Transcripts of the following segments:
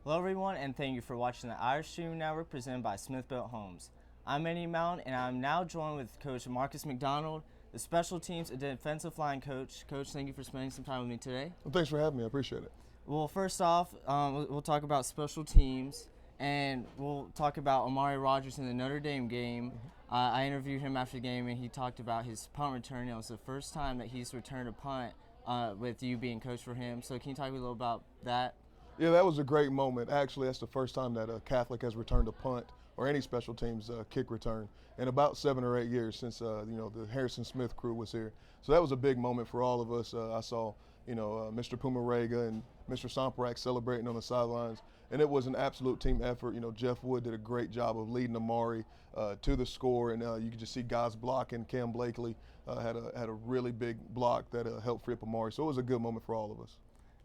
Hello everyone, and thank you for watching the Irish Stream Network presented by Smith Built Homes. I'm Eddie Mount, and I'm now joined with Coach Marcus McDonald, the special teams and defensive line coach. Coach, thank you for spending some time with me today. Well, thanks for having me. I appreciate it. Well, first off, we'll talk about special teams, and we'll talk about Amari Rogers in the Notre Dame game. I interviewed him after the game, and he talked about his punt return. It was the first time that he's returned a punt with you being coach for him. So can you talk a little about that? Yeah, that was a great moment. Actually, that's the first time that a Catholic has returned a punt or any special teams kick return in about 7 or 8 years since the Harrison Smith crew was here. So that was a big moment for all of us. I saw Mr. Pumarega and Mr. Somperak celebrating on the sidelines, and it was an absolute team effort. Jeff Wood did a great job of leading Amari to the score, and you could just see guys blocking. Cam Blakely had a really big block that helped free up Amari. So it was a good moment for all of us.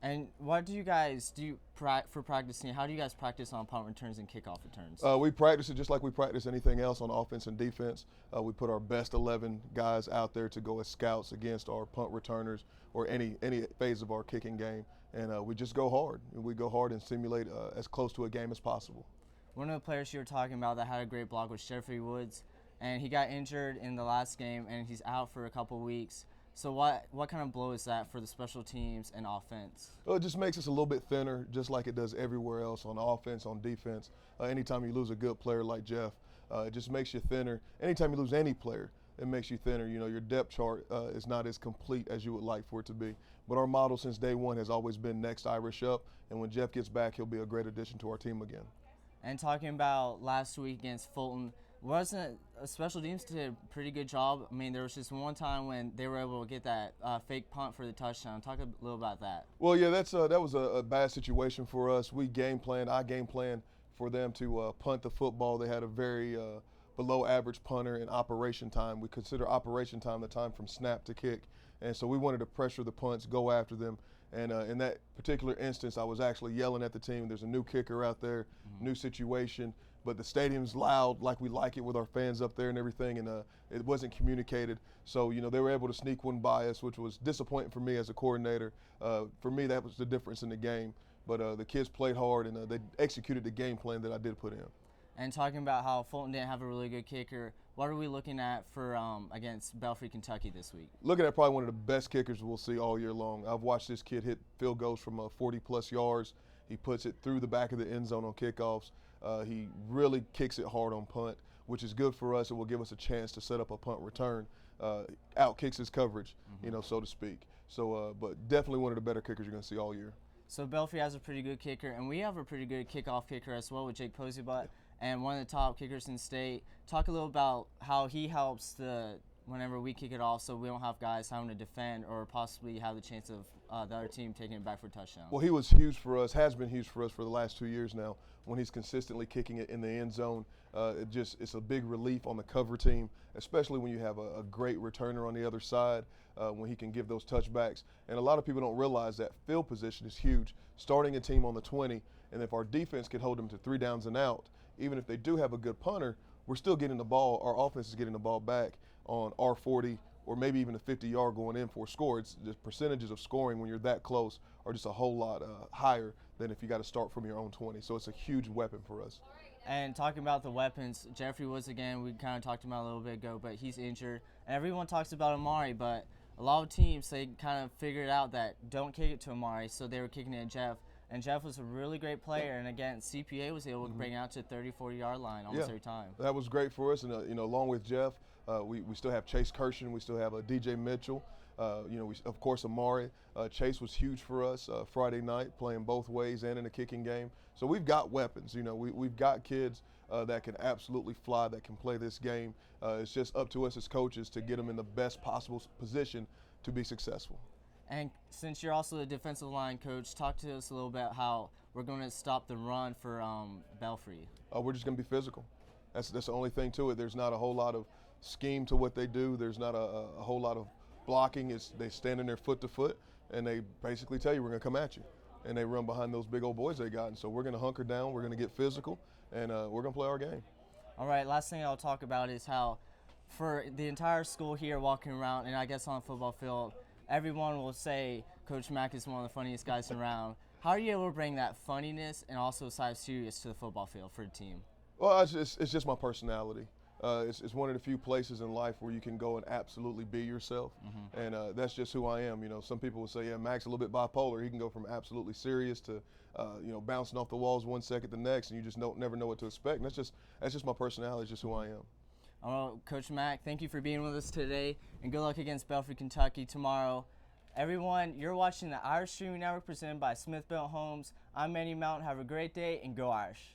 And what do you guys do for practicing? How do you guys practice on punt returns and kickoff returns? We practice it just like we practice anything else on offense and defense. We put our best 11 guys out there to go as scouts against our punt returners or any phase of our kicking game, and we just go hard. We go hard and simulate as close to a game as possible. One of the players you were talking about that had a great block was Jeffrey Woods, and he got injured in the last game, and he's out for a couple weeks. So what kind of blow is that for the special teams and offense? Well, it just makes us a little bit thinner, just like it does everywhere else on offense, on defense. Anytime you lose a good player like Jeff, it just makes you thinner. Anytime you lose any player, it makes you thinner. Your depth chart is not as complete as you would like for it to be. But our model since day one has always been next Irish up, and when Jeff gets back, he'll be a great addition to our team again. And talking about last week against Fulton, wasn't a special teams did a pretty good job? I mean, there was just one time when they were able to get that fake punt for the touchdown. Talk a little about that. Well, yeah, that was a bad situation for us. I game planned for them to punt the football. They had a very below average punter in operation time. We consider operation time the time from snap to kick. And so we wanted to pressure the punts, go after them. And in that particular instance, I was actually yelling at the team. There's a new kicker out there, new situation. But the stadium's loud like we like it with our fans up there and everything, and it wasn't communicated. So, they were able to sneak one by us, which was disappointing for me as a coordinator. For me, that was the difference in the game. But the kids played hard, and they executed the game plan that I did put in. And talking about how Fulton didn't have a really good kicker, what are we looking at for against Belfrey, Kentucky this week? Looking at probably one of the best kickers we'll see all year long. I've watched this kid hit field goals from 40-plus yards. He puts it through the back of the end zone on kickoffs. He really kicks it hard on punt, which is good for us. It will give us a chance to set up a punt return. Out kicks his coverage, so to speak. So, but definitely one of the better kickers you're going to see all year. So Belfrey has a pretty good kicker, and we have a pretty good kickoff kicker as well with Jake Poseybutt, and one of the top kickers in state. Talk a little about how he helps whenever we kick it off, so we don't have guys having to defend or possibly have the chance of the other team taking it back for a touchdown. Well, he was huge for us, has been huge for us for the last 2 years now when he's consistently kicking it in the end zone. It's a big relief on the cover team, especially when you have a great returner on the other side when he can give those touchbacks. And a lot of people don't realize that field position is huge. Starting a team on the 20, and if our defense can hold them to 3 downs and out, even if they do have a good punter, we're still getting the ball. Our offense is getting the ball back on our 40 or maybe even a 50-yard going in for a score. It's the percentages of scoring when you're that close are just a whole lot higher than if you got to start from your own 20. So it's a huge weapon for us. And talking about the weapons, Jeffrey Woods again, we kind of talked about a little bit ago, but he's injured. And everyone talks about Amari, but a lot of teams, they kind of figured out that don't kick it to Amari, so they were kicking it at Jeff. And Jeff was a really great player, and again, CPA was able to bring it out to the 30-40-yard line almost every time. That was great for us, and along with Jeff, we still have Chase Kirshen, we still have DJ Mitchell, of course Amari. Chase was huge for us Friday night, playing both ways and in the kicking game. So we've got weapons. We've got kids that can absolutely fly, that can play this game. It's just up to us as coaches to get them in the best possible position to be successful. And since you're also the defensive line coach, talk to us a little bit how we're going to stop the run for Belfrey. We're just going to be physical. That's the only thing to it. There's not a whole lot of scheme to what they do. There's not a whole lot of blocking. They stand in there foot to foot, and they basically tell you we're going to come at you. And they run behind those big old boys they got. And so we're going to hunker down. We're going to get physical, and we're going to play our game. All right, last thing I'll talk about is how for the entire school here walking around, and I guess on the football field, everyone will say Coach Mack is one of the funniest guys around. How are you able to bring that funniness and also side of serious to the football field for the team? Well, it's just my personality. It's one of the few places in life where you can go and absolutely be yourself, and that's just who I am. You know, some people would say, yeah, Mac's a little bit bipolar. He can go from absolutely serious to, bouncing off the walls one second the next, and you just never know what to expect. And that's just my personality. It's just who I am. Well, Coach Mac, thank you for being with us today, and good luck against Belfrey, Kentucky tomorrow. Everyone, you're watching the Irish Streaming Network presented by Smith Built Homes. I'm Manny Mountain. Have a great day, and go Irish.